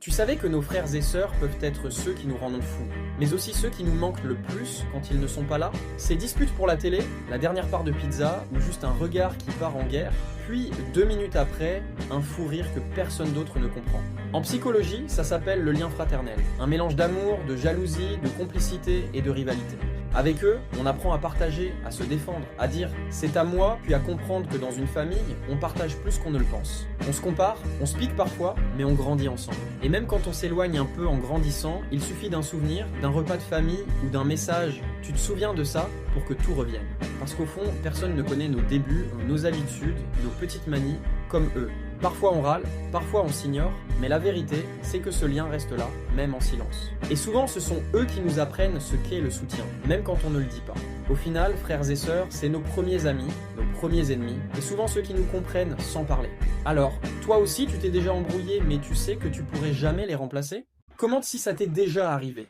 Tu savais que nos frères et sœurs peuvent être ceux qui nous rendent fous, mais aussi ceux qui nous manquent le plus quand ils ne sont pas là? Ces disputes pour la télé, la dernière part de pizza, ou juste un regard qui part en guerre, puis 2 minutes après, un fou rire que personne d'autre ne comprend. En psychologie, ça s'appelle le lien fraternel, un mélange d'amour, de jalousie, de complicité et de rivalité. Avec eux, on apprend à partager, à se défendre, à dire « c'est à moi », puis à comprendre que dans une famille, on partage plus qu'on ne le pense. On se compare, on se pique parfois, mais on grandit ensemble. Et même quand on s'éloigne un peu en grandissant, il suffit d'un souvenir, d'un repas de famille ou d'un message « tu te souviens de ça ?» pour que tout revienne. Parce qu'au fond, personne ne connaît nos débuts, nos habitudes, nos petites manies, comme eux. Parfois on râle, parfois on s'ignore, mais la vérité, c'est que ce lien reste là, même en silence. Et souvent, ce sont eux qui nous apprennent ce qu'est le soutien, même quand on ne le dit pas. Au final, frères et sœurs, c'est nos premiers amis, nos premiers ennemis, et souvent ceux qui nous comprennent sans parler. Alors, toi aussi, tu t'es déjà embrouillé, mais tu sais que tu pourrais jamais les remplacer? Commente si ça t'est déjà arrivé.